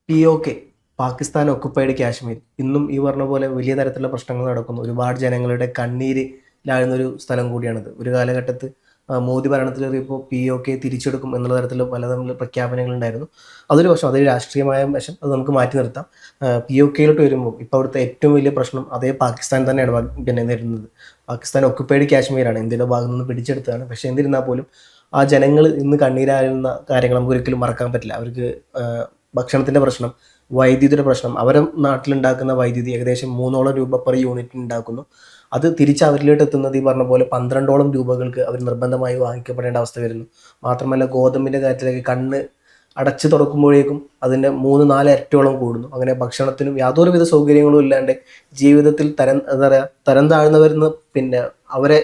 POK Pakistan occupied Kashmir ഇന്നും ഈ പറഞ്ഞ പോലെ വലിയ തരത്തിലുള്ള പ്രശ്നങ്ങൾ നടക്കുന്നു. ഒരുപാട് ജനങ്ങളുടെ കണ്ണീരിലാഴുന്ന ഒരു സ്ഥലം കൂടിയാണിത്. ഒരു കാലഘട്ടത്ത് മോദി ഭരണത്തിലേറിയപ്പോൾ POK തിരിച്ചെടുക്കും എന്നുള്ള തരത്തിലുള്ള പല പ്രഖ്യാപനങ്ങളുണ്ടായിരുന്നു. അതൊരു വശം, അതൊരു രാഷ്ട്രീയമായ വശം, അത് നമുക്ക് മാറ്റി നിർത്താം. POKയിലോട്ട് വരുമ്പോൾ ഇപ്പോൾ അവിടുത്തെ ഏറ്റവും വലിയ പ്രശ്നം അതേ പാകിസ്ഥാൻ തന്നെയാണ് പിന്നെ നേരിടുന്നത്. പാകിസ്ഥാൻ ഒക്കുപ്പൈഡ് കാശ്മീരാണ്, ഇന്ത്യയുടെ ഭാഗത്ത് നിന്ന് പിടിച്ചെടുത്തതാണ്. പക്ഷേ എന്നിരുന്നാൽ പോലും ആ ജനങ്ങൾ ഇന്ന് കണ്ണീരാകുന്ന കാര്യങ്ങൾ നമുക്ക് ഒരിക്കലും മറക്കാൻ പറ്റില്ല. അവർക്ക് ഭക്ഷണത്തിൻ്റെ പ്രശ്നം, വൈദ്യുതിയുടെ പ്രശ്നം, അവരുടെ നാട്ടിലുണ്ടാക്കുന്ന വൈദ്യുതി ഏകദേശം 3 രൂപ പെർ യൂണിറ്റ് ഉണ്ടാക്കുന്നു. അത് തിരിച്ച് അവരിലോട്ട് എത്തുന്നത് ഈ പറഞ്ഞ പോലെ 12 രൂപകൾക്ക് അവർ നിർബന്ധമായി വാങ്ങിക്കപ്പെടേണ്ട അവസ്ഥ വരുന്നു. മാത്രമല്ല ഗോതമ്പിൻ്റെ കാര്യത്തിലേക്ക് കണ്ണ് അടച്ചു തുറക്കുമ്പോഴേക്കും അതിൻ്റെ 3-4 ഇരട്ടിയോളം കൂടുന്നു. അങ്ങനെ ഭക്ഷണത്തിനും യാതൊരുവിധ സൗകര്യങ്ങളും ഇല്ലാണ്ട് ജീവിതത്തിൽ എന്താ പറയുക, തരം താഴ്ന്നവരെന്ന് പിന്നെ അവരെ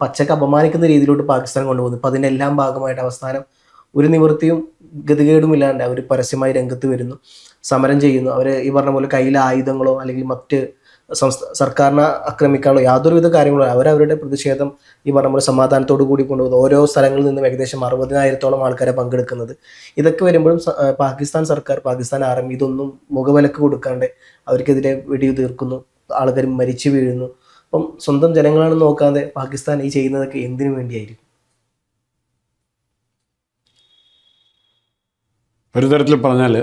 പച്ചക്ക് അപമാനിക്കുന്ന രീതിയിലോട്ട് പാകിസ്ഥാൻ കൊണ്ടുപോകുന്നു. ഇപ്പം അതിൻ്റെ എല്ലാം ഭാഗമായിട്ട് അവസാനം ഒരു നിവൃത്തിയും ഗതികേടും ഇല്ലാണ്ട് അവർ പരസ്യമായി രംഗത്ത് വരുന്നു, സമരം ചെയ്യുന്നു. അവർ ഈ പറഞ്ഞ പോലെ കയ്യിൽ ആയുധങ്ങളോ അല്ലെങ്കിൽ മറ്റ് സർക്കാരിനെ ആക്രമിക്കാനുള്ള യാതൊരുവിധ കാര്യങ്ങളോ അവരവരുടെ പ്രതിഷേധം ഈ പറഞ്ഞ പോലെ സമാധാനത്തോടു കൂടി കൊണ്ടുപോകുന്നു. ഓരോ സ്ഥലങ്ങളിൽ നിന്നും ഏകദേശം 60,000-ഓളം ആൾക്കാരെ പങ്കെടുക്കുന്നത്. ഇതൊക്കെ വരുമ്പോഴും പാകിസ്ഥാൻ സർക്കാർ, പാകിസ്ഥാൻ ആർമി ഇതൊന്നും മുഖവിലക്ക് കൊടുക്കാണ്ട് അവർക്കെതിരെ വെടിയുതിർക്കുന്നു, ആൾക്കാർ മരിച്ചു വീഴുന്നു. അപ്പം സ്വന്തം ജനങ്ങളാണെന്ന് നോക്കാതെ പാകിസ്ഥാൻ ഈ ചെയ്യുന്നതൊക്കെ എന്തിനു വേണ്ടിയായിരിക്കും? ഒരു തരത്തിൽ പറഞ്ഞാൽ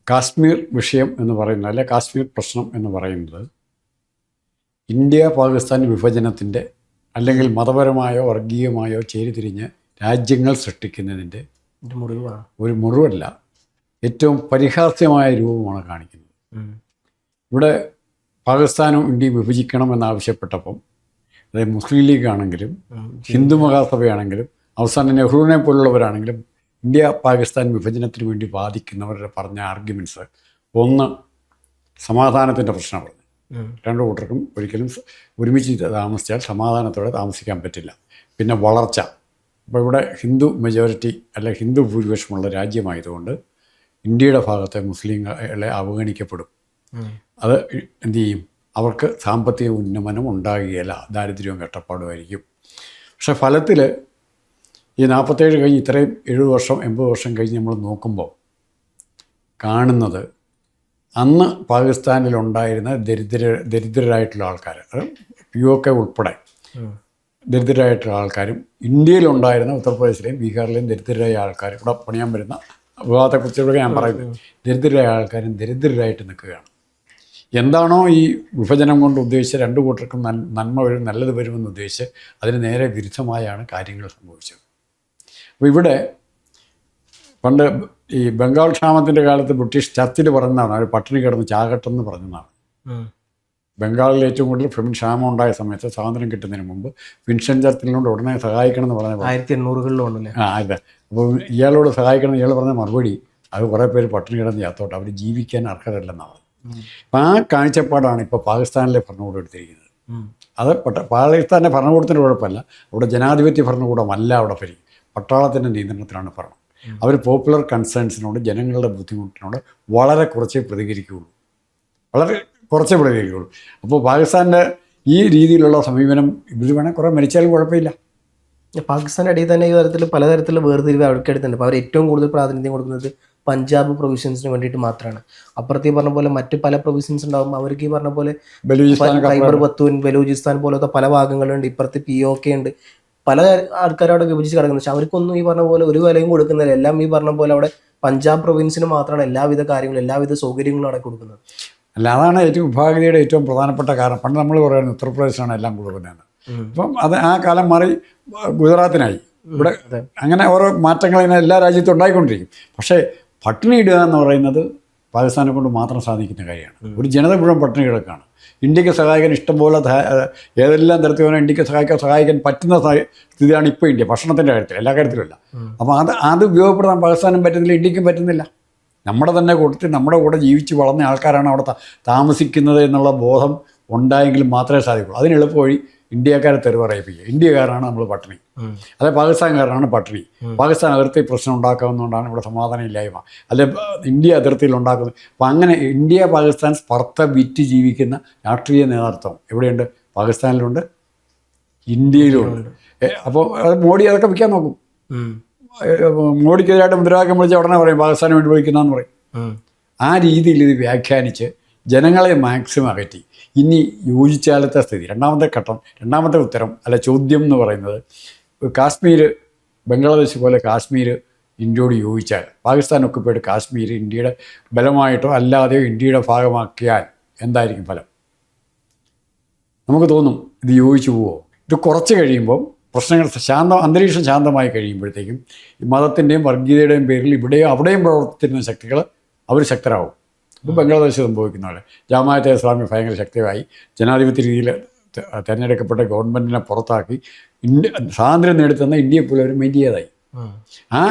കാശ്മീർ വിഷയം എന്ന് പറയുന്നത്, അല്ലെ കാശ്മീർ പ്രശ്നം എന്ന് പറയുന്നത് ഇന്ത്യ പാകിസ്ഥാൻ വിഭജനത്തിൻ്റെ അല്ലെങ്കിൽ മതപരമായോ വർഗീയമായോ ചേരിതിരിഞ്ഞ് രാജ്യങ്ങൾ സൃഷ്ടിക്കുന്നതിൻ്റെ ഒരു മുറിവല്ല, ഏറ്റവും പരിഹാസ്യമായ രൂപമാണ് കാണിക്കുന്നത്. ഇവിടെ പാകിസ്ഥാനും ഇന്ത്യയും വിഭജിക്കണം എന്നാവശ്യപ്പെട്ടപ്പം അതായത് മുസ്ലിം ലീഗ് ആണെങ്കിലും ഹിന്ദു മഹാസഭയാണെങ്കിലും അവസാനം നെഹ്റുവിനെ പോലുള്ളവരാണെങ്കിലും ഇന്ത്യ പാകിസ്ഥാൻ വിഭജനത്തിന് വേണ്ടി വാദിക്കുന്നവരുടെ പറഞ്ഞ ആർഗ്യുമെൻറ്റ്സ്, ഒന്ന് സമാധാനത്തിൻ്റെ പ്രശ്നം പറഞ്ഞു, രണ്ടു കൂട്ടർക്കും ഒരിക്കലും ഒരുമിച്ച് താമസിച്ചാൽ സമാധാനത്തോടെ താമസിക്കാൻ പറ്റില്ല. പിന്നെ വളർച്ച, അപ്പോൾ ഇവിടെ ഹിന്ദു മെജോറിറ്റി അല്ലെ ഹിന്ദു ഭൂരിപക്ഷമുള്ള രാജ്യമായതുകൊണ്ട് ഇന്ത്യയുടെ ഭാഗത്തെ മുസ്ലിങ്ങളെ അവഗണിക്കപ്പെടും. അത് എന്തു ചെയ്യും? അവർക്ക് സാമ്പത്തിക ഉന്നമനം ഉണ്ടാകുകയില്ല, ദാരിദ്ര്യവും കഷ്ടപ്പാടുമായിരിക്കും. പക്ഷെ ഫലത്തിൽ ഈ 47 കഴിഞ്ഞ് ഇത്രയും 70 വർഷം 80 വർഷം കഴിഞ്ഞ് നമ്മൾ നോക്കുമ്പോൾ കാണുന്നത് അന്ന് പാകിസ്ഥാനിലുണ്ടായിരുന്ന ദരിദ്രരായിട്ടുള്ള ആൾക്കാർ, അത് POK ഉൾപ്പെടെ ദരിദ്രരായിട്ടുള്ള ആൾക്കാരും ഇന്ത്യയിലുണ്ടായിരുന്ന ഉത്തർപ്രദേശിലെയും ബീഹാറിലെയും ദരിദ്രരായ ആൾക്കാരും ഇവിടെ പണിയാൻ വരുന്ന വിവാദത്തെക്കുറിച്ച് ഞാൻ പറയുന്നത്, ദരിദ്രരായ ആൾക്കാരും ദരിദ്രരായിട്ട് നിൽക്കുകയാണ്. എന്താണോ ഈ വിഭജനം കൊണ്ട് ഉദ്ദേശിച്ച് രണ്ടു കൂട്ടർക്കും നന്മ വരും, നല്ലത് വരുമെന്ന് ഉദ്ദേശിച്ച് അതിന് നേരെ വിരുദ്ധമായാണ് കാര്യങ്ങൾ സംഭവിച്ചത്. അപ്പോൾ ഇവിടെ പണ്ട് ഈ ബംഗാൾ ക്ഷാമത്തിൻ്റെ കാലത്ത് ബ്രിട്ടീഷ് ചർച്ചിൽ പറഞ്ഞതാണ്, അവർ പട്ടിണി കിടന്ന് ചാകട്ടെന്ന് പറഞ്ഞതാണ്. ബംഗാളിൽ ഏറ്റവും കൂടുതൽ ക്ഷാമം ഉണ്ടായ സമയത്ത്, സ്വാതന്ത്ര്യം കിട്ടുന്നതിന് മുമ്പ് വിൻസ്റ്റൺ ചർച്ചിലിനോട് ഉടനെ സഹായിക്കണം എന്ന് പറഞ്ഞ 1800-കളിലുണ്ടല്ലേ. അതെ. അപ്പോൾ ഇയാളോട് സഹായിക്കണം, ഇയാൾ പറഞ്ഞ മറുപടി അത് കുറേ പേര് പട്ടിണി കിടന്ന് ചാത്തോട്ട്, അവർ ജീവിക്കാൻ അർഹരല്ലെന്നാണ്. അപ്പം ആ കാഴ്ചപ്പാടാണ് ഇപ്പോൾ പാകിസ്ഥാനിലെ ഭരണകൂടം എടുത്തിരിക്കുന്നത്. അത് പാകിസ്ഥാൻ്റെ ഭരണകൂടത്തിൻ്റെ കുഴപ്പമല്ല, അവിടെ ജനാധിപത്യ ഭരണകൂടമല്ല അവിടെ ഭരിക്കും, പട്ടാളത്തിൻ്റെ നിയന്ത്രണത്തിലാണ് ഭരണം. അവർ പോപ്പുലർ കൺസേൺസിനോട്, ജനങ്ങളുടെ ബുദ്ധിമുട്ടിനോട് വളരെ കുറച്ചേ പ്രതികരിക്കുകയുള്ളൂ, വളരെ കുറച്ചേ പ്രതികരിക്കുകയുള്ളൂ. അപ്പോൾ പാകിസ്ഥാൻ്റെ ഈ രീതിയിലുള്ള സമീപനം ഇവർ വേണേൽ കുറേ മരിച്ചാലും കുഴപ്പമില്ല. പാകിസ്ഥാൻ്റെ അടിയിൽ തന്നെ ഈ തരത്തിൽ പലതരത്തിലുള്ള വേർതിരിവ് അവർക്കെടുത്തുണ്ട്. അപ്പോൾ അവർ ഏറ്റവും കൂടുതൽ പ്രാതിനിധ്യം കൊടുക്കുന്നത് പഞ്ചാബ് പ്രൊവിഷൻസിന് വേണ്ടിയിട്ട് മാത്രമാണ്. അപ്പുറത്ത് ഈ പറഞ്ഞ പോലെ മറ്റ് പല പ്രൊവിഷൻസ് ഉണ്ടാകും, അവർക്ക് ഈ പറഞ്ഞ പോലെ ഖൈബർ പഖ്തൂൻ, ബലൂചിസ്ഥാൻ പോലത്തെ പല ഭാഗങ്ങളുണ്ട്. ഇപ്പുറത്ത് POK ഉണ്ട്, പല ആൾക്കാരവിടെ വിഭജിച്ച് കിടക്കുന്നത്. പക്ഷെ അവർക്കൊന്നും ഈ പറഞ്ഞ പോലെ ഒരു വിലയും കൊടുക്കുന്നില്ല. എല്ലാം ഈ പറഞ്ഞ പോലെ അവിടെ പഞ്ചാബ് പ്രൊവിൻസിന് മാത്രമാണ് എല്ലാവിധ കാര്യങ്ങളും, എല്ലാവിധ സൗകര്യങ്ങളും അവിടെ കൊടുക്കുന്നത്. അല്ല, അതാണ് ഏറ്റവും വിഭാഗീയതയുടെ ഏറ്റവും പ്രധാനപ്പെട്ട കാരണം. പണ്ട് നമ്മൾ പറയുന്നത് ഉത്തർപ്രദേശാണ് എല്ലാം കൊടുക്കുന്നതെന്ന്. ഇപ്പം അത് ആ കാലം മാറി ഗുജറാത്തിനായി. ഇവിടെ അങ്ങനെ ഓരോ മാറ്റങ്ങൾ ഇങ്ങനെ എല്ലാ രാജ്യത്തും ഉണ്ടായിക്കൊണ്ടിരിക്കും. പക്ഷേ പട്ടിണി ഇടുക എന്ന് പറയുന്നത് പാകിസ്ഥാനെ കൊണ്ട് മാത്രം സാധിക്കുന്ന കാര്യമാണ്. ഒരു ജനത മുഴുവൻ പട്ടിണി കിടക്കുകയാണ്. ഇന്ത്യക്ക് സഹായിക്കാൻ ഇഷ്ടംപോലെ ഏതെല്ലാം തരത്തിൽ വേണം ഇന്ത്യക്ക് സഹായിക്കാൻ പറ്റുന്ന സ്ഥിതിയാണ് ഇപ്പോൾ ഇന്ത്യ, ഭക്ഷണത്തിൻ്റെ കാര്യത്തിൽ, എല്ലാ കാര്യത്തിലുമല്ല. അപ്പോൾ അത് ഉപയോഗപ്പെടുത്താൻ പാകിസ്ഥാനും പറ്റുന്നില്ല, ഇന്ത്യക്കും പറ്റുന്നില്ല. നമ്മുടെ തന്നെ കൂട്ടത്തിൽ നമ്മുടെ കൂടെ ജീവിച്ച് വളർന്ന ആൾക്കാരാണ് അവിടെ താമസിക്കുന്നത് എന്നുള്ള ബോധം ഉണ്ടായെങ്കിലും മാത്രമേ സാധിക്കുള്ളൂ. അതിന് എളുപ്പവഴി ഇന്ത്യക്കാരെ തെരുവ് പറയിപ്പിക്കുക. ഇന്ത്യക്കാരാണ് നമ്മൾ പട്ടിണി, അല്ലെ പാകിസ്ഥാൻകാരാണ് പട്ടിണി. പാകിസ്ഥാൻ അതിർത്തി പ്രശ്നം ഉണ്ടാക്കാവുന്നതുകൊണ്ടാണ് ഇവിടെ സമാധാനം ഇല്ലായ്മ, അല്ലെ ഇന്ത്യ അതിർത്തിയിൽ ഉണ്ടാക്കുന്നത്. അപ്പം അങ്ങനെ ഇന്ത്യ പാകിസ്ഥാൻ സ്പർദ്ധ വിറ്റ് ജീവിക്കുന്ന രാഷ്ട്രീയ നേതൃത്വം എവിടെയുണ്ട്? പാകിസ്ഥാനിലുണ്ട്, ഇന്ത്യയിലുമുണ്ട്. അപ്പോൾ മോഡി അതൊക്കെ വിൽക്കാൻ നോക്കും. മോഡിക്കെതിരായിട്ട് മുദ്രാവാക്യം വിളിച്ച ഉടനെ പറയും പാകിസ്ഥാന് വേണ്ടി വിളിക്കുന്നതെന്ന് പറയും. ആ രീതിയിൽ ഇത് വ്യാഖ്യാനിച്ച് ജനങ്ങളെ മാക്സിമം അകറ്റി. ഇനി യോജിച്ചാലത്തെ സ്ഥിതി രണ്ടാമത്തെ ഘട്ടം, രണ്ടാമത്തെ ഉത്തരം അല്ല ചോദ്യം എന്ന് പറയുന്നത്, കാശ്മീർ ബംഗ്ലാദേശ് പോലെ കാശ്മീർ ഇന്ത്യയോട് യോജിച്ചാൽ, പാകിസ്ഥാൻ ഒക്കുപൈഡ് കാശ്മീർ ഇന്ത്യയുടെ ബലമായിട്ടോ അല്ലാതെയോ ഇന്ത്യയുടെ ഭാഗമാക്കിയാൽ എന്തായിരിക്കും ഫലം? നമുക്ക് തോന്നും ഇത് യോജിച്ചു പോവോ. ഇത് കുറച്ച് കഴിയുമ്പം പ്രശ്നങ്ങൾ അന്തരീക്ഷം ശാന്തമായി കഴിയുമ്പോഴത്തേക്കും ഈ മതത്തിൻ്റെയും വർഗീയതയുടെയും പേരിൽ ഇവിടെയും അവിടെയും പ്രവർത്തിക്കുന്ന ശക്തികൾ അവർ ശക്തരാകും. ഇപ്പോൾ ബംഗ്ലാദേശ് സംഭവിക്കുന്ന പോലെ ജമാഅത്തെ ഇസ്ലാമി ഭയങ്കര ശക്തമായി ജനാധിപത്യ രീതിയിൽ തിരഞ്ഞെടുക്കപ്പെട്ട ഗവൺമെൻറ്റിനെ പുറത്താക്കി സ്വാതന്ത്ര്യം നേടിത്തന്ന ഇന്ത്യയെ പോലെ അവർ മെയിൻ ചെയ്തതായി. ആ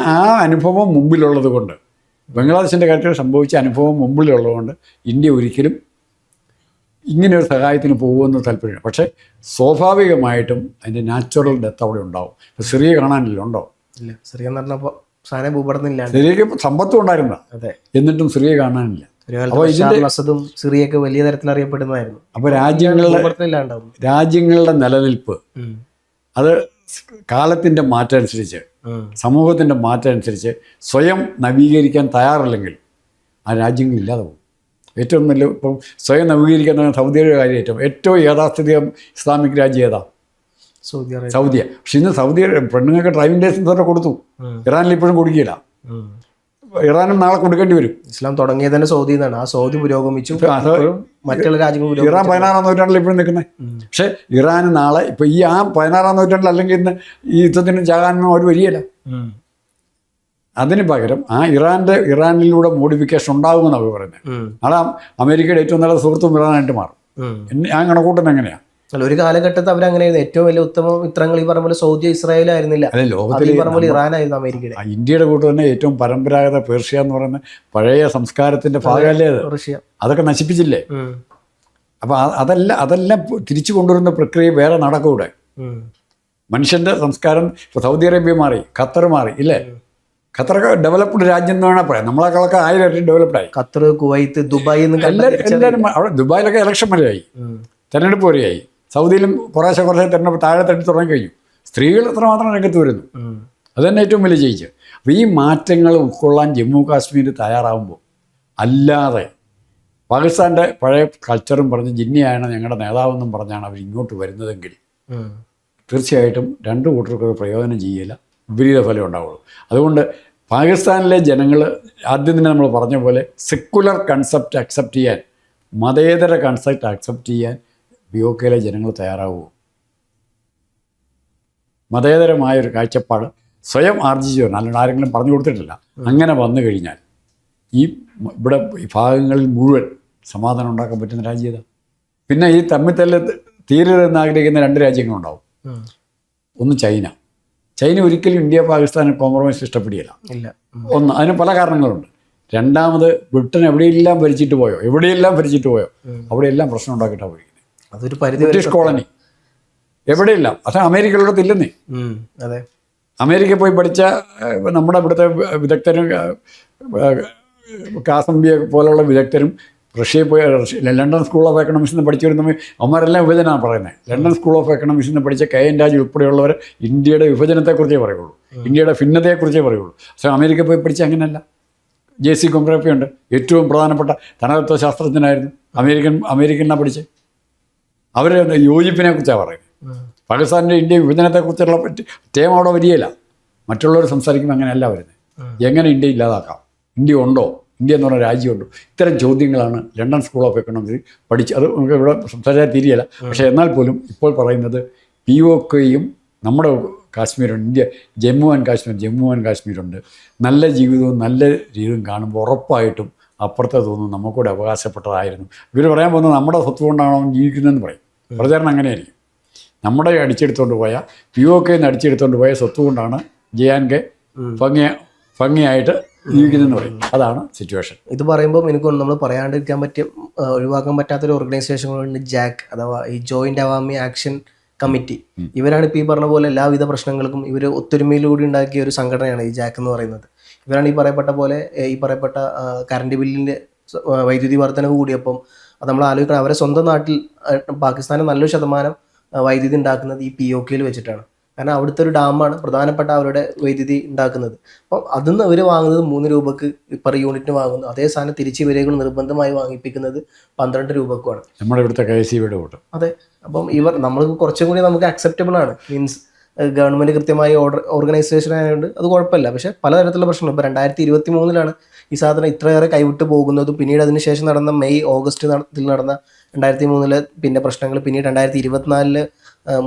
അനുഭവം മുമ്പിലുള്ളത് കൊണ്ട്, ബംഗ്ലാദേശിൻ്റെ കാര്യത്തിൽ സംഭവിച്ച അനുഭവം മുമ്പിലുള്ളതുകൊണ്ട് ഇന്ത്യ ഒരിക്കലും ഇങ്ങനെ ഒരു സഹായത്തിന് പോകുമെന്ന് താല്പര്യമില്ല. പക്ഷേ സ്വാഭാവികമായിട്ടും അതിൻ്റെ നാച്ചുറൽ ഡെത്ത് അവിടെ ഉണ്ടാവും. ഇപ്പോൾ സിറിയ കാണാനില്ല, ഉണ്ടോ? ഇല്ല. സിറിയ എന്ന് പറഞ്ഞപ്പോൾ സാധനം ഭൂപടത്തില്ല. സിറിയക്ക് സമ്പത്തും ഉണ്ടായിരുന്ന, എന്നിട്ടും സിറിയ കാണാനില്ല. അപ്പോൾ അസദും സിറിയൊക്കെ വലിയ തരത്തിൽ അറിയപ്പെടുന്നതായിരുന്നു. അപ്പോൾ രാജ്യങ്ങളുടെ നിലനിൽപ്പ് അത് കാലത്തിൻ്റെ മാറ്റം അനുസരിച്ച്, സമൂഹത്തിൻ്റെ മാറ്റം അനുസരിച്ച് സ്വയം നവീകരിക്കാൻ തയ്യാറല്ലെങ്കിൽ ആ രാജ്യങ്ങൾ ഇല്ലാതെ പോകും. ഏറ്റവും നല്ല ഇപ്പം സ്വയം നവീകരിക്കാൻ സൗദി അറേബ്യ കാര്യം ഏറ്റവും യാഥാസ്ഥിതിക ഇസ്ലാമിക് രാജ്യം ഏതാ? സൗദിയ. പക്ഷെ ഇന്ന് സൗദി പെണ്ണുങ്ങൾക്ക് ഡ്രൈവിംഗ് ലൈസൻസ് തന്നെ കൊടുത്തു. ഇറാനിൽ ഇപ്പോഴും കൊടുക്കില്ല. ഇറാനും നാളെ കൊടുക്കേണ്ടി വരും. ഇസ്ലാം തുടങ്ങിയത് തന്നെ സൗദി നിന്നാണ്. ആ സൗദി പുരോഗമിച്ചു, മറ്റുള്ള രാജ്യങ്ങൾ. ഇറാൻ 16-ാം നൂറ്റാണ്ടിൽ ഇപ്പോഴും നിൽക്കുന്നത്. പക്ഷേ ഇറാന് നാളെ ഇപ്പം ഈ 16-ാം നൂറ്റാണ്ടിൽ അല്ലെങ്കിൽ ഇന്ന് ഈ യുദ്ധത്തിന് ചാകാനൊന്നും അവർ വരികയില്ല. അതിന് പകരം ഇറാനിലൂടെ മോഡിഫിക്കേഷൻ ഉണ്ടാകുമെന്ന് അവർ പറയുന്നത്. നാളെ അമേരിക്കയുടെ ഏറ്റവും നല്ല സുഹൃത്തും ഇറാനായിട്ട് മാറും. ഞാൻ കണക്കൂട്ടുന്നത് എങ്ങനെയാണ്? ഒരു കാലഘട്ടത്തിൽ അവരങ്ങനെയായിരുന്നു. ഏറ്റവും വലിയ ഉത്തമ മിത്രങ്ങൾ ഈ പറഞ്ഞ പോലെ സൗദി ഇസ്രായേൽ ആയിരുന്നില്ല, ലോകത്തിൽ ഇറാനായിരുന്നു അമേരിക്കയുടെ. ഇന്ത്യയുടെ കൂട്ട് തന്നെ ഏറ്റവും പരമ്പരാഗത പേർഷ്യ എന്ന് പറയുന്ന പഴയ സംസ്കാരത്തിന്റെ ഭാഗമല്ലേ അത്? റഷ്യ. അതൊക്കെ നശിപ്പിച്ചില്ലേ? അപ്പൊ അതെല്ലാം തിരിച്ചു കൊണ്ടുവരുന്ന പ്രക്രിയ വേറെ നടക്കൂടെ? മനുഷ്യന്റെ സംസ്കാരം ഇപ്പോൾ സൗദി അറേബ്യ മാറി, ഖത്തർ മാറി, ഇല്ലേ? ഖത്തറൊക്കെ ഡെവലപ്ഡ് രാജ്യം എന്ന് വേണം പറയാം. നമ്മളെക്കാളൊക്കെ 1000 ഇരട്ടി ഡെവലപ്ഡായി. ഖത്തർ, കുവൈത്ത്, ദുബായ് എല്ലാവരും അവിടെ. ദുബായിലൊക്കെ ഇലക്ഷൻ വരെയായി, തെരഞ്ഞെടുപ്പ് വരെയായി. സൗദിയിലും കുറേശ്ശെ തെരഞ്ഞെടുപ്പ് താഴെ തട്ടി തുടങ്ങി കഴിഞ്ഞു. സ്ത്രീകൾ എത്രമാത്രം രംഗത്ത് വരുന്നു, അത് തന്നെ ഏറ്റവും വലിയ ജയിച്ച്. അപ്പോൾ ഈ മാറ്റങ്ങൾ ഉൾക്കൊള്ളാൻ ജമ്മു കാശ്മീർ തയ്യാറാവുമ്പോൾ, അല്ലാതെ പാകിസ്ഥാൻ്റെ പഴയ കൾച്ചറും പറഞ്ഞ് ജിന്നിയാണ് ഞങ്ങളുടെ നേതാവെന്നും പറഞ്ഞാണ് അവർ ഇങ്ങോട്ട് വരുന്നതെങ്കിൽ തീർച്ചയായിട്ടും രണ്ടു കൂട്ടർക്കൊക്കെ പ്രയോജനം ചെയ്യില്ല, വിപരീത ഫലം ഉണ്ടാവുള്ളൂ. അതുകൊണ്ട് പാകിസ്ഥാനിലെ ജനങ്ങൾ ആദ്യം തന്നെ നമ്മൾ പറഞ്ഞ പോലെ സെക്കുലർ കൺസെപ്റ്റ് അക്സെപ്റ്റ് ചെയ്യാൻ, മതേതര കൺസെപ്റ്റ് അക്സെപ്റ്റ് ചെയ്യാൻ POKയിലെ ജനങ്ങൾ തയ്യാറാവുമോ? മതേതരമായൊരു കാഴ്ചപ്പാട് സ്വയം ആർജിച്ചു വരണം, അല്ലാണ്ട് ആരെങ്കിലും പറഞ്ഞു കൊടുത്തിട്ടില്ല. അങ്ങനെ വന്നു കഴിഞ്ഞാൽ ഇവിടെ ഈ ഭാഗങ്ങളിൽ മുഴുവൻ സമാധാനം ഉണ്ടാക്കാൻ പറ്റുന്ന രാജ്യം ഏതാ? പിന്നെ ഈ തമ്മിൽ തീരരുതെന്ന് ആഗ്രഹിക്കുന്ന 2 രാജ്യങ്ങളുണ്ടാവും. ഒന്ന് ചൈന ഒരിക്കലും ഇന്ത്യ പാകിസ്ഥാൻ കോംപ്രമൈസ് ഇഷ്ടപ്പെടുകയില്ല. ഒന്ന്, അതിന് പല കാരണങ്ങളുണ്ട്. രണ്ടാമത് ബ്രിട്ടൻ എവിടെയെല്ലാം ഭരിച്ചിട്ട് പോയോ അവിടെയെല്ലാം പ്രശ്നം ഉണ്ടാക്കിയിട്ടാണ് പോയിരിക്കുന്നത്. അതൊരു പരിധി ബ്രിട്ടീഷ് കോളനി എവിടെയില്ല. അത് അമേരിക്കയിലോട്ട് ഇല്ലെന്നേ. അതെ, അമേരിക്ക പോയി പഠിച്ച നമ്മുടെ ഇവിടുത്തെ വിദഗ്ധരും കാസംബിയെ പോലുള്ള വിദഗ്ധരും റഷ്യയിൽ പോയി ലണ്ടൻ സ്കൂൾ ഓഫ് എക്കണോമിക്സിൽ നിന്ന് പഠിച്ചു വരുന്ന അവന്മാരെല്ലാം വിഭജനമാണ് പറയുന്നത്. ലണ്ടൻ സ്കൂൾ ഓഫ് എക്കണോമിക്സിൽ നിന്ന് പഠിച്ച KN രാജു ഉൾപ്പെടെയുള്ളവർ ഇന്ത്യയുടെ വിഭജനത്തെക്കുറിച്ചേ പറയുള്ളൂ, ഇന്ത്യയുടെ ഭിന്നതയെക്കുറിച്ചേ പറയുള്ളൂ. പക്ഷേ അമേരിക്ക പോയി പഠിച്ച അങ്ങനെയല്ല. JC കൊമ്പ്രഫിയുണ്ട്, ഏറ്റവും പ്രധാനപ്പെട്ട ധനതത്വ ശാസ്ത്രജ്ഞനായിരുന്നു, അമേരിക്കനാണ് പഠിച്ചത്. അവർ യോജിപ്പിനെ കുറിച്ചാണ് പറയുന്നത്. പാകിസ്ഥാനിൻ്റെ ഇന്ത്യ വിഭജനത്തെക്കുറിച്ചുള്ള ടേം അവിടെ വരികയില്ല. മറ്റുള്ളവർ സംസാരിക്കുമ്പോൾ അങ്ങനെയല്ല വരുന്നത്. എങ്ങനെ ഇന്ത്യ ഇല്ലാതാക്കാം, ഇന്ത്യ ഉണ്ടോ, ഇന്ത്യ എന്ന് പറഞ്ഞ രാജ്യമുണ്ടോ? ഇത്തരം ചോദ്യങ്ങളാണ് ലണ്ടൻ സ്കൂൾ ഓഫ് എക്കണോമിക്സ് പഠിച്ച്. അത് നമുക്ക് ഇവിടെ സംസാരിച്ചാൽ തിരിയല്ല. പക്ഷേ എന്നാൽ പോലും ഇപ്പോൾ പറയുന്നത് POKയും നമ്മുടെ കാശ്മീരുണ്ട്, ഇന്ത്യ ജമ്മു ആൻഡ് കാശ്മീരുണ്ട്. നല്ല ജീവിതവും നല്ല രീതിയും കാണുമ്പോൾ ഉറപ്പായിട്ടും അപ്പുറത്തെ തോന്നുന്നു നമുക്കൂടെ അവകാശപ്പെട്ടതായിരുന്നു. ഇവർ പറയാൻ പോകുന്നത് നമ്മുടെ സ്വത്ത് കൊണ്ടാണോ ജീവിക്കുന്നതെന്ന് പറയും. പ്രചാരണം അങ്ങനെയായിരിക്കും. നമ്മുടെ അടിച്ചെടുത്തുകൊണ്ട് പോയ POKയിൽ നിന്ന് അടിച്ചെടുത്തുകൊണ്ട് പോയ സ്വത്ത് കൊണ്ടാണ് JNK ഭംഗിയായിട്ട് ജീവിക്കുന്നതെന്ന് പറയും. അതാണ് സിറ്റുവേഷൻ. ഇത് പറയുമ്പോൾ എനിക്ക് നമ്മൾ പറയാണ്ടിരിക്കാൻ ഒഴിവാക്കാൻ പറ്റാത്തൊരു ഓർഗനൈസേഷനുകളുണ്ട്, JAC അഥവാ ഈ ജോയിന്റ് അവാമി ആക്ഷൻ കമ്മിറ്റി. ഇവരാണ് ഇപ്പോൾ ഈ പറഞ്ഞ പോലെ എല്ലാവിധ പ്രശ്നങ്ങൾക്കും ഇവർ ഒത്തൊരുമയിലൂടെ ഉണ്ടാക്കിയ ഒരു സംഘടനയാണ് ഈ JAC എന്ന് പറയുന്നത്. ഇവരാണ് ഈ പറയപ്പെട്ട കറണ്ട് ബില്ലിൻ്റെ വൈദ്യുതി വർധനവ് കൂടിയപ്പം അത് നമ്മൾ ആലോചിക്കണം. അവരെ സ്വന്തം നാട്ടിൽ പാകിസ്ഥാന് നല്ലൊരു ശതമാനം വൈദ്യുതി ഉണ്ടാക്കുന്നത് ഈ POKയിൽ വെച്ചിട്ടാണ്. കാരണം അവിടുത്തെ ഒരു ഡാമാണ് പ്രധാനപ്പെട്ട അവരുടെ വൈദ്യുതി ഉണ്ടാക്കുന്നത്. അപ്പം അതിന്ന് അവർ വാങ്ങുന്നത് 3 രൂപക്ക് പെർ യൂണിറ്റിന് വാങ്ങുന്നു. അതേ സാധനം തിരിച്ച് ഇവരേകൾ നിർബന്ധമായി വാങ്ങിപ്പിക്കുന്നത് 12 രൂപക്കുമാണ്. നമ്മുടെ ഇവിടുത്തെ KSEBയുടെ കൂട്ടം. അതെ. അപ്പം നമ്മൾ കുറച്ചും കൂടി നമുക്ക് അക്സെപ്റ്റബിൾ ആണ്. മീൻസ് ഗവൺമെൻറ് കൃത്യമായി ഓർഗനൈസേഷൻ ആയതുകൊണ്ട് അത് കുഴപ്പമില്ല. പക്ഷേ പലതരത്തിലുള്ള പ്രശ്നങ്ങൾ ഇപ്പോൾ 2023 ഈ സാധനം ഇത്രയേറെ കൈവിട്ട് പോകുന്നതും പിന്നീട് അതിന് ശേഷം നടന്ന മെയ് ഓഗസ്റ്റ് നടന്ന 2003 പിന്നെ പ്രശ്നങ്ങൾ, പിന്നീട് 2024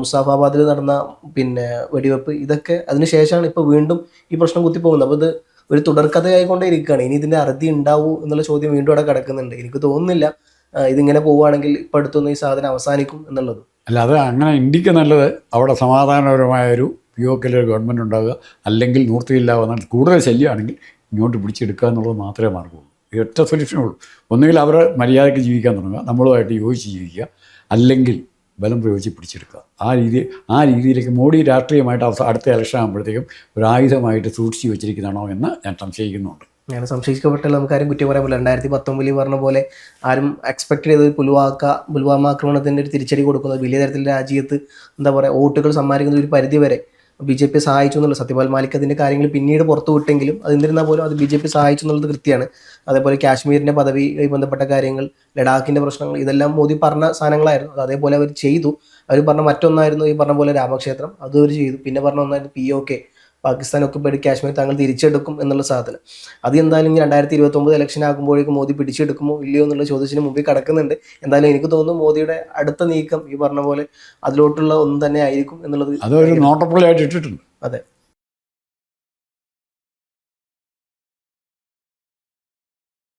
മുസാഫാബാദിൽ നടന്ന പിന്നെ വെടിവെപ്പ്, ഇതൊക്കെ അതിന് ശേഷമാണ് ഇപ്പോൾ വീണ്ടും ഈ പ്രശ്നം കുത്തിപ്പോകുന്നത്. അപ്പോൾ ഇത് ഒരു തുടർക്കഥയായിക്കൊണ്ടേ ഇരിക്കുകയാണ്. ഇനി ഇതിൻ്റെ അറുതി ഉണ്ടാവൂ എന്നുള്ള ചോദ്യം വീണ്ടും അവിടെ കിടക്കുന്നുണ്ട്. എനിക്ക് തോന്നുന്നില്ല ഇതിങ്ങനെ പോവുകയാണെങ്കിൽ ഇപ്പം അടുത്തൊന്നും ഈ സാധനം അവസാനിക്കും എന്നുള്ളത്. അല്ല, അത് അങ്ങനെ ഇന്ത്യക്ക് നല്ലത് അവിടെ സമാധാനപരമായൊരു POK ഒരു ഗവൺമെൻറ് ഉണ്ടാവുക, അല്ലെങ്കിൽ നൂർത്തിയില്ല വന്നാൽ കൂടുതൽ ശല്യമാണെങ്കിൽ ഇങ്ങോട്ട് പിടിച്ചെടുക്കുക എന്നുള്ളത് മാത്രമേ മാർഗമുള്ളൂ. ഈ ഒറ്റ സൊല്യൂഷനുള്ളൂ. ഒന്നുകിൽ അവർ മര്യാദയ്ക്ക് ജീവിക്കാൻ തുടങ്ങുക, നമ്മളുമായിട്ട് യോജിച്ച് ജീവിക്കുക, അല്ലെങ്കിൽ ബലം പ്രയോഗിച്ച് പിടിച്ചെടുക്കുക. ആ രീതിയിലേക്ക് മോഡി രാഷ്ട്രീയമായിട്ട് അടുത്ത ഇലക്ഷൻ ആകുമ്പോഴത്തേക്കും ഒരു ആയുധമായിട്ട് സൂക്ഷിച്ച് വെച്ചിരിക്കുന്നതാണോ എന്ന് ഞാൻ സംശയിക്കുന്നുണ്ട്. ഞാൻ സംശയിക്കപ്പെട്ടാൽ നമുക്കാരും കുറ്റം പറയാൻ പറ്റില്ല. 2019 പറഞ്ഞ പോലെ ആരും എക്സ്പെക്ട് ചെയ്തത് പുൽവാമ ആക്രമണത്തിൻ്റെ ഒരു തിരിച്ചടി കൊടുക്കുന്നത്, വലിയ തരത്തിൽ രാജ്യത്ത് എന്താ പറയുക വോട്ടുകൾ സമ്മാനിക്കുന്ന ഒരു പരിധി വരെ BJP സഹായിച്ചു എന്നുള്ളത്. സത്യപാൽ മാലിക് അതിൻ്റെ കാര്യങ്ങൾ പിന്നീട് പുറത്തു വിട്ടെങ്കിലും അത് എന്നിരുന്നാൽ പോലും അത് BJP സഹായിച്ചു എന്നുള്ളത് കൃത്യമാണ്. അതേപോലെ കാശ്മീരിൻ്റെ പദവിയുമായി ബന്ധപ്പെട്ട കാര്യങ്ങൾ, ലഡാക്കിൻ്റെ പ്രശ്നങ്ങൾ, ഇതെല്ലാം മോദി പറഞ്ഞ സാധനങ്ങളായിരുന്നു. അത് അതേപോലെ അവർ ചെയ്തു. അവർ പറഞ്ഞ മറ്റൊന്നായിരുന്നു ഈ പറഞ്ഞ പോലെ രാമക്ഷേത്രം, അത് അവർ ചെയ്തു. പിന്നെ പറഞ്ഞ ഒന്നായിരുന്നു POK, പാകിസ്ഥാൻ ഒക്കുപൈഡ് കാശ്മീർ താങ്കൾ തിരിച്ചെടുക്കും എന്നുള്ള സാധനം. അത് എന്തായാലും 2029 ഇലക്ഷൻ ആകുമ്പോഴേക്കും മോദി പിടിച്ചെടുക്കുമോ ഇല്ലയോ എന്നുള്ള ചോദ്യത്തിന് മുമ്പിൽ കിടക്കുന്നുണ്ട്. എന്തായാലും എനിക്ക് തോന്നുന്നു മോദിയുടെ അടുത്ത നീക്കം ഈ പറഞ്ഞ പോലെ അതിലോട്ടുള്ള ഒന്നും തന്നെ ആയിരിക്കും എന്നുള്ളത് അതൊരു നോട്ടപ്പുള്ളിയായിട്ട് ഇട്ടിട്ടുണ്ട്. അതെ.